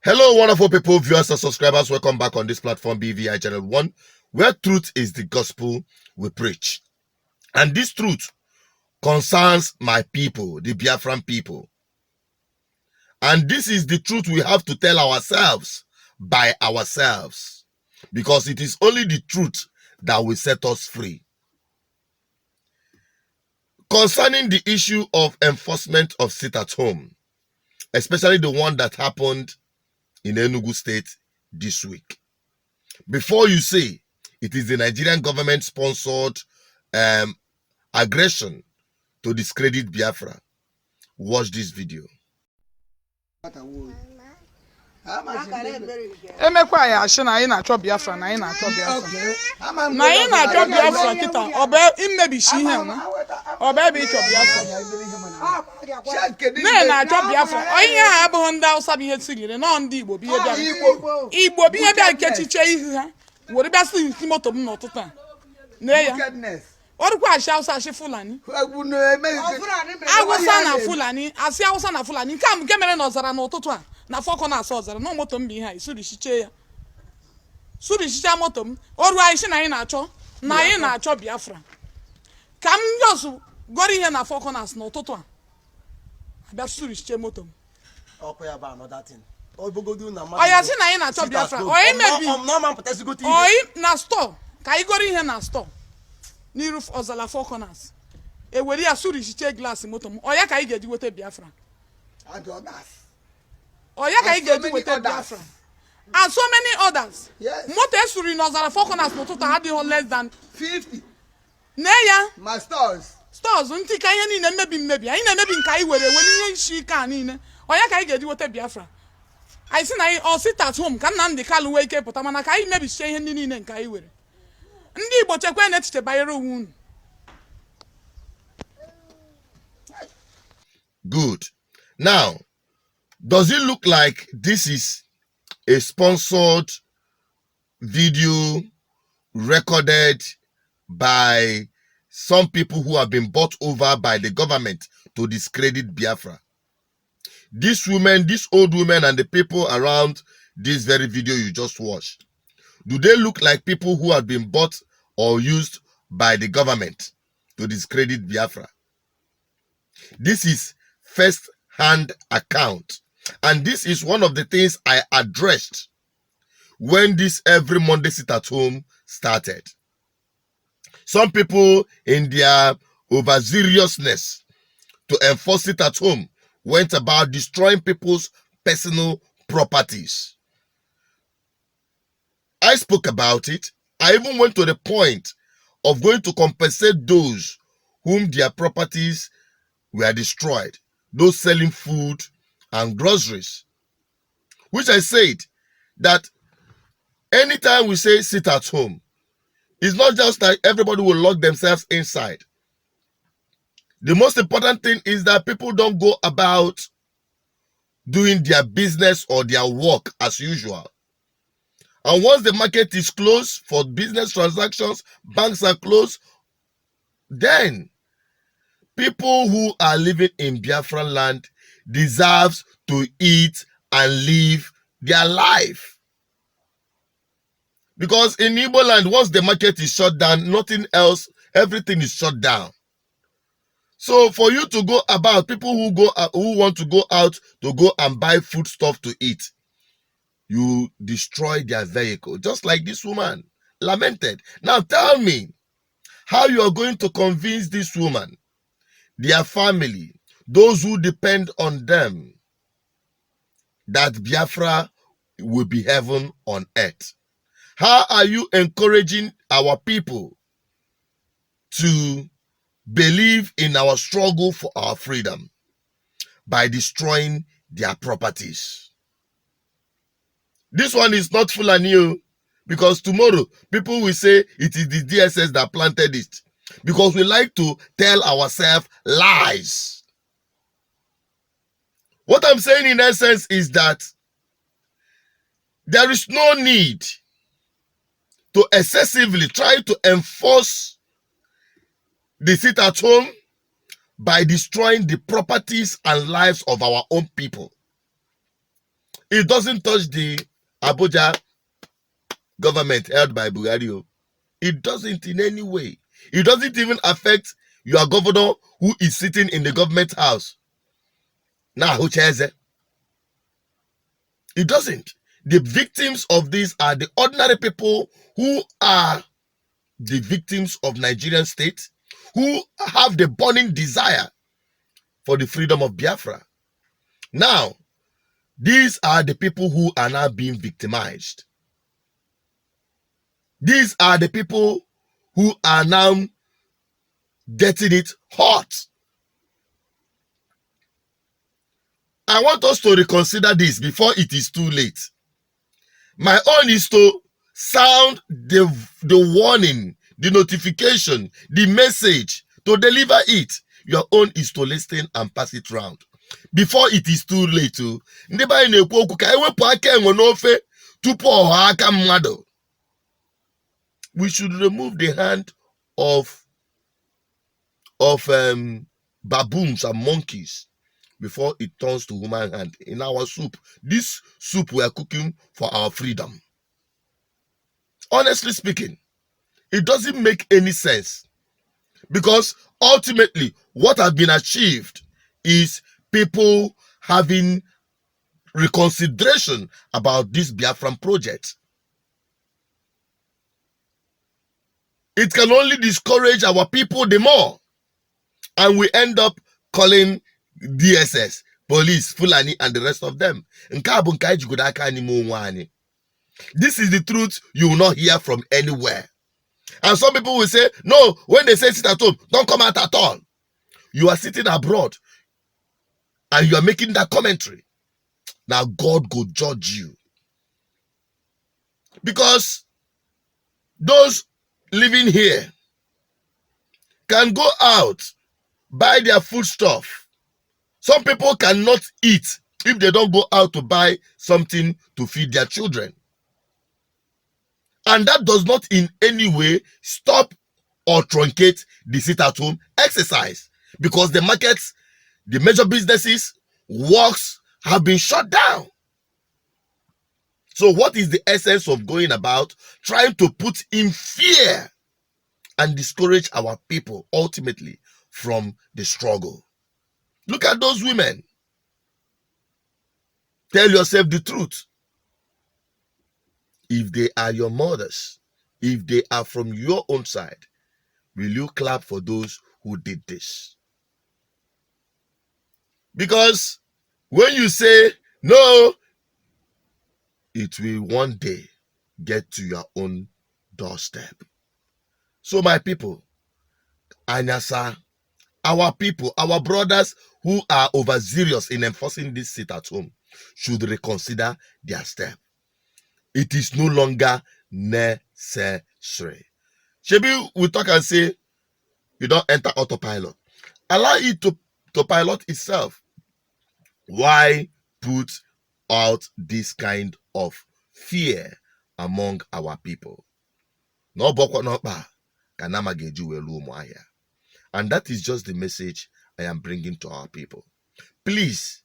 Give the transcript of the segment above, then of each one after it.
Hello, wonderful people, viewers and subscribers. Welcome back on this platform, BVI Channel 1, where truth is the gospel we preach. And this truth concerns my people, the Biafran people. And this is the truth we have to tell ourselves by ourselves, because it is only the truth that will set us free. Concerning the issue of enforcement of sit at home, especially the one that happened in Enugu State this week. Before you say it is the Nigerian government sponsored aggression to discredit Biafra, watch this video. Emekwa ya ashi na anyị na-achọ Biafra na anyị na-achọ Biafra na anyị na-achọ Biafra kịta ọbẹ imebishi ihe nwa ọbẹ ebe ịchọ Biafra na-achọ Biafra onye ha abụghị ndị Hausa bụ ihe siriri nọ ndị Igbo bụ ihe bịara Igbo bụ ihe bịara kechiche ihu ha were bịa si moto m n'ụtụtụ a na ya orukwa ashi Hausa ashi Fulani Hausa na Fulani asị Hausa na Fulani nke mere na ọzara n'ụtụtụ a na fọkọ na asọ ọzara na moto m bụ ihe a isurichiche ya surichicha moto m oru anyị si na anyị na-achọ Biafra ka m yosu goro ihe na fọkọ na asọ n'ụtụtụ a abịa surichiche moto m ọya si na anyị na-achọ Biafra oyi mebi oyi na store ka anyị goro ihe na store n'iru ọzala fọkọ na asọ ewere ya surichiche glaasị moto m ọya ka anyị ga-eji weta Biafra Oya ka ị ga-eji weta Biafra and so many others. Yes. Moto esuri n'ọzara fọkọnas n'ụtụtụ adịghị less than 50. Ne ya My stores ntị ka ihe niile mmebi anyị na-emebi nke anyị were ihe isi ike a niile oya ka anyị ga-eji weta Biafra anyị si na anyị all sit at home ka Nnamdi Kanu wee ike pụta mana ka anyị mebisie ihe ndị niile nke anyị were ndị Igbo chekwa na-echiche banyere onwe unu. Good. Now, does it look like this is a sponsored video recorded by some people who have been bought over by the government to discredit Biafra? These women, these old women and the people around this very video you just watched, do they look like people who have been bought or used by the government to discredit Biafra? This is first-hand account. And this is one of the things I addressed when this every Monday sit at home started. Some people in their overzealousness to enforce it at home went about destroying people's personal properties. I spoke about it. I even went to the point of going to compensate those whom their properties were destroyed, those selling food and groceries, which I said that anytime we say sit at home, it's not just that everybody will lock themselves inside. The most important thing is that people don't go about doing their business or their work as usual. And once the market is closed for business transactions, banks are closed, then people who are living in Biafran land deserves to eat and live their life. Because in Igbo land, once the market is shut down, nothing else, everything is shut down. So for you to go about, people who want to go out to go and buy food stuff to eat, you destroy their vehicle, just like this woman lamented. Now tell me how you are going to convince this woman, their family, those who depend on them, that Biafra will be heaven on earth. How are you encouraging our people to believe in our struggle for our freedom? By destroying their properties. This one is not Fulani, because tomorrow people will say it is the DSS that planted it, because we like to tell ourselves lies. What I'm saying in essence is that there is no need to excessively try to enforce the sit at home by destroying the properties and lives of our own people. It doesn't touch the Abuja government held by Buhari. It doesn't in any way. It doesn't even affect your governor who is sitting in the government house. Now, who chairs it? It doesn't. The victims of this are the ordinary people who are the victims of Nigerian state, who have the burning desire for the freedom of Biafra. Now, these are the people who are now being victimized. These are the people who are now getting it hot. I want us to reconsider this before it is too late. My own is to sound the warning, the notification, the message, to deliver it. Your own is to listen and pass it round. Before it is too late. We should remove the hand of baboons and monkeys before it turns to human hand in our soup. This soup we are cooking for our freedom. Honestly speaking, it doesn't make any sense, because ultimately what has been achieved is people having reconsideration about this Biafran project. It can only discourage our people the more, and we end up calling DSS, police, Fulani, and the rest of them. This is the truth you will not hear from anywhere. And some people will say, no, when they say sit at home, don't come out at all. You are sitting abroad and you are making that commentary. Now God go judge you. Because those living here can go out, buy their foodstuff. Some people cannot eat if they don't go out to buy something to feed their children. And that does not in any way stop or truncate the sit-at-home exercise, because the markets, the major businesses, works have been shut down. So what is the essence of going about trying to put in fear and discourage our people ultimately from the struggle? Look at those women. Tell yourself the truth. If they are your mothers, if they are from your own side, will you clap for those who did this? Because when you say no, it will one day get to your own doorstep. So my people, Anyasa, our people, our brothers who are overzealous in enforcing this sit at home should reconsider their step. It is no longer necessary. Shebi we talk and say, you don't enter autopilot. Allow it to pilot itself. Why put out this kind of fear among our people? No boko no ba, kanama geju welu umuahia. And that is just the message I am bringing to our people. Please,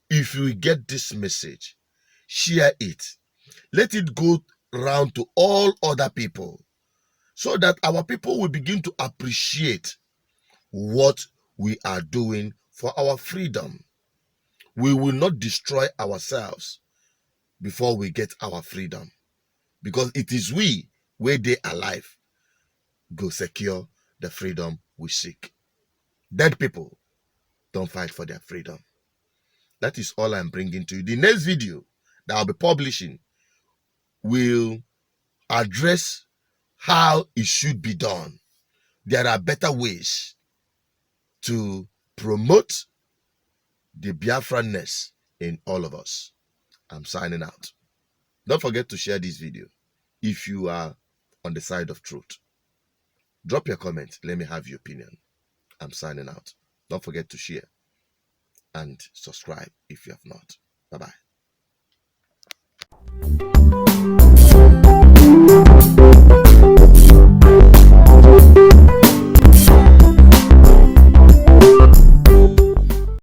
if you get this message, share it. Let it go round to all other people, so that our people will begin to appreciate what we are doing for our freedom. We will not destroy ourselves before we get our freedom, because it is we, where they alive, go secure the freedom we seek. Dead people don't fight for their freedom. That is all I'm bringing to you. The next video that I'll be publishing will address how it should be done. There are better ways to promote the Biafranness in all of us. I'm signing out. Don't forget to share this video if you are on the side of truth. Drop your comment. Let me have your opinion. I'm signing out. Don't forget to share and subscribe if you have not. Bye-bye.